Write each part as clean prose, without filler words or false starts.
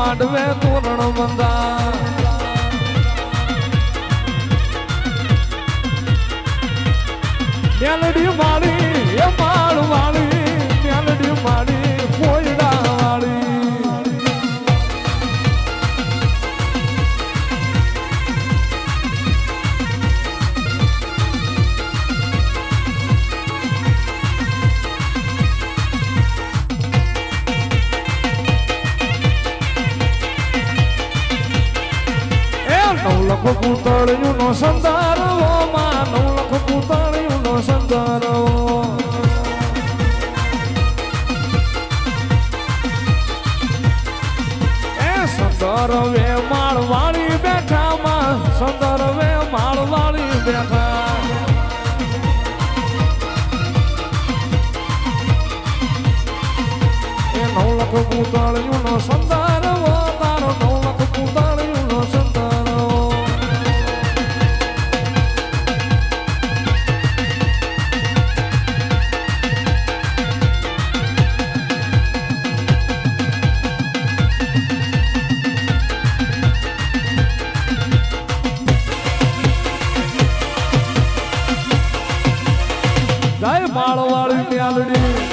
માંડવે તોરણ બંધા મેલડી માળી એ માળ વાળી મેલડી માળી કોયડા વાળી નવલખ પૂતળિયું નો સંદારવો માં નવલખ પૂતળિયું નો સંદારવો એ સંદરવે માળ વાળી બેઠા માં સંદરવે માળ વાળી બેઠા એ નવલખ પૂતળિયું નો સંદારવો તારો નવલખ પૂતળિયું નો સંદારવો જય માળવાળી મ્યાલડી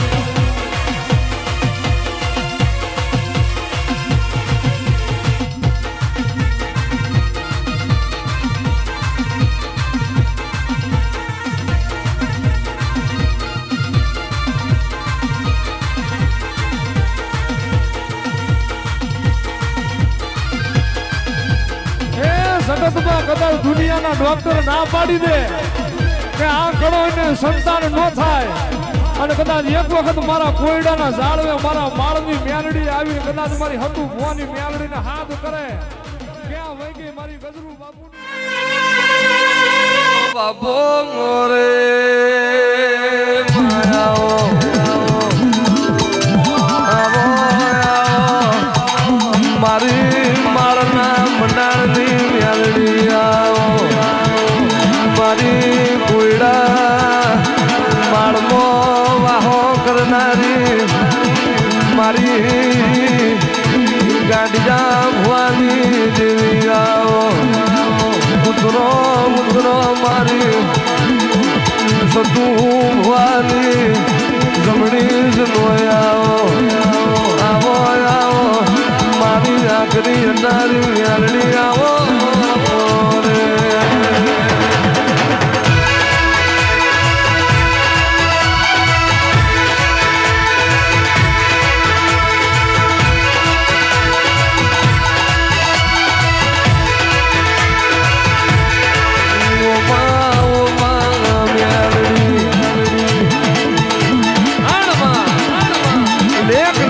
જગતમાં કદાચ દુનિયાના ડોક્ટર ના પાડી દે કે આ કરો એને સંતાન ન થાય અને કદાચ એક વખત મારા કોયડાના ઝાડવે મારા માળની મ્યાલડી આવી કદાચ મારી હતું ભુવાની મ્યાલડીને હાથ કરે ક્યાં વહી ગઈ મારી ગજરુ બાપુ મોરે મારી માળના મંડાળની મ્યાલડી આવો મારી કોયડા માળમો વાહો કરનારી મારી ગાડિયા ભવાની દેવી આવો ઉતરો ઉતરો મારી સતું ભવાની જમણી જનોયાઓ આવો આવો મારી આખરી અંધારી મ્યાલડી આવો રે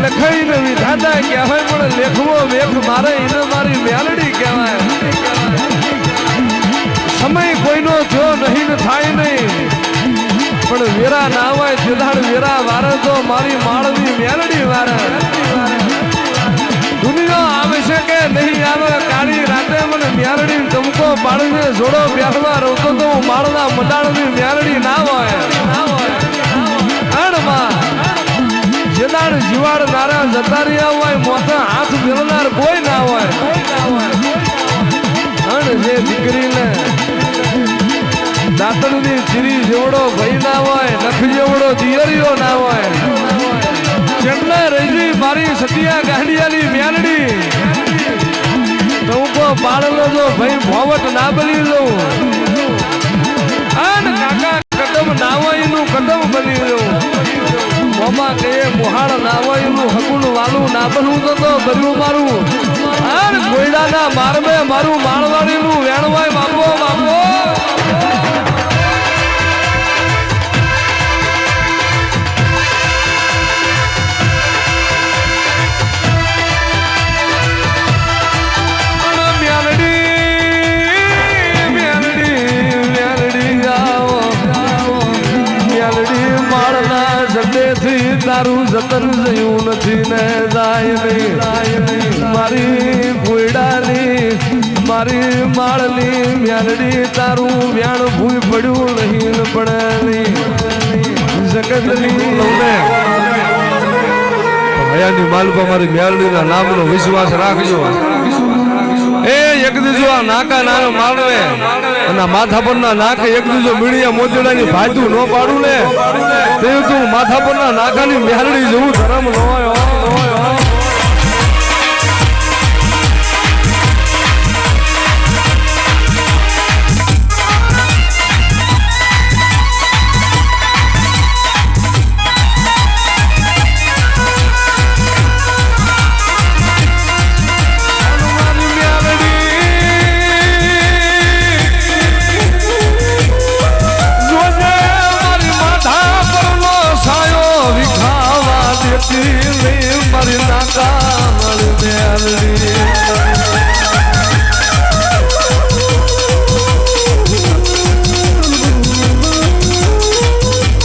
લખાઈને વિધાતા કહેવાય પણ લેખવો વેખ મારે એને મારી મ્યાલડી કહેવાય સમય કોઈનો જો નહીં ને થાય નહીં પણ વેરા ના હોય જેદાડ વેરા વારે તો મારી માળની મ્યાલડી વારે દુનિયા આવે છે કે નહીં આવે કાળી રાતે મને મ્યાલડી ટમકો પાડીને જોડો બેઠવા રહતો તો હું માળના મંડાળની મ્યાલડી ના હોય જેદાર જીવાડ નારા જતા રહ્યા હોય મોટા હાથ મેળનાર કોઈ ના હોય અને જે દીકરીને દાંતણની ચીરી જેવડો ભાઈ ના હોય નખ જેવડો દિયરીઓ ના હોય જેટલા રહી મારી સતિયા ગાંડિયાની મ્યાલડી ટૂંકો પાડલો જો ભાઈ ભોવટ ના બની લઉં અને કાકા કદમ નાવાઈનું કદમ બની લઉં મોમાં કે મોહાળ નાવાઈનું હકુન વાલું ના બનવું તો બન્યું મારું અને કોયડાના મારમે મારું માળવાડીનું વેણવાય બાપો બાપો તારું જતન જયું નથી ને જાય નહીં મારી કોયડાની મારી માળની મ્યાલડી તારું વ્યાણ ભૂઈ પડ્યું નહીં પડે જગતની હયાની માલપા મારી મેલડીના નામનો વિશ્વાસ રાખજો એ એક દીજો આ નાકા નાનો માળવે અને માથા પરના નાકે એક દીજો મીડિયા મોજડાની ભાજુ ન પાડું ને તે તું માથા પરના નાકાની મેલડી જેવું ધર્મ ન હોય મારી નાકા મારી મેલડી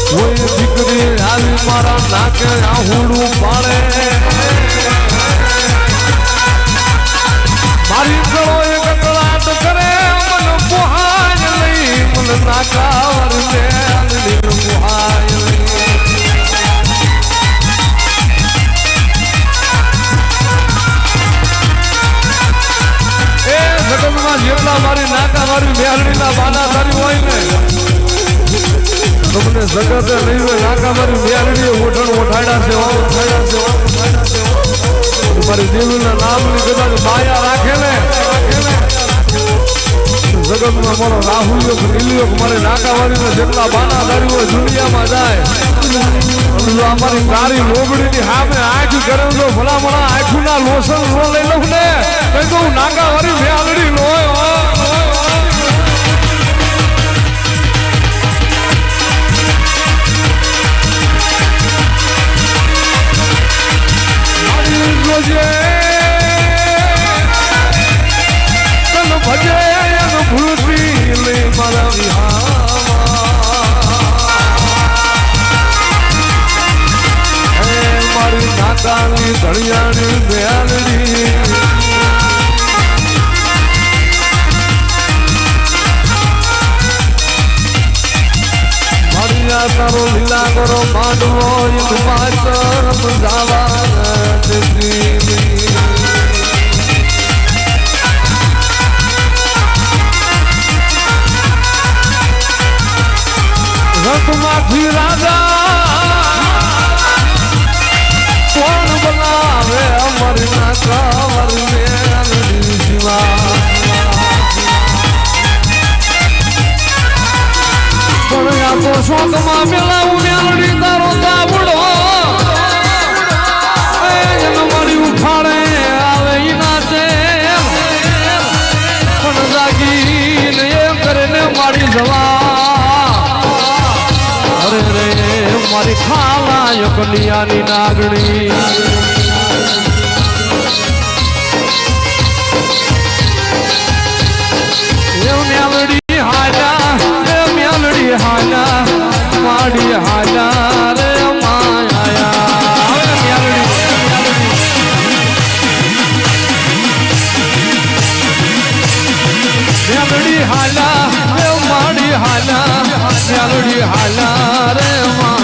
કોઈ દીકરી આવી મારા નાકે આહુડું પાડે મારી ગળો એક કળાટ કરે મને પોહાય લઈ મને નાકા મારી મેલડી પોહાય લઈ જેટલા મારી નાકા મારી મેલડીના બાના તારી હોય ને તમને જગતે નહીં હોય નાકા મારી મેલડીએ ઓઠણ ઓઠાડ્યા છે મારી દેવીના નામની કદાચ માયા રાખે ને જગતમાં મારો રાહુલ યોગ નીલિયોગ મારી નાકા મારીને જેટલા બાના તારી હોય દુનિયામાં જાય અમારી કારી લોબડીની સામે આંખ કરે તો ભલા ભલા આંખના લોસન નો લઈ લઉં ને કઈ તો નાકા વાળી મેલડી નો ભજે ભૂલતી લઈ મારા વિહાર મારી નાકાની ધણિયાની મેલડી મારી આ તારો લીલા કરો માંડવો માતર સમજાવા રથમાંથી રાજા કોણ બનાવે અમારી નાકા મારી મેલડી શિવા પણ આ તો શોકમાં મેલાવું મેલડી તારો દાબડો એને મારી ઉઠાડે આવે નાચે પણ જાગીને એમ કરીને મારી જવા અરે રે મારી ખાલા કલિયાની નાગણી મેલડી હાલા માડી હાલા રે માયા મેલડી હાલા માડી હાલા મેલડી હાલા રે મા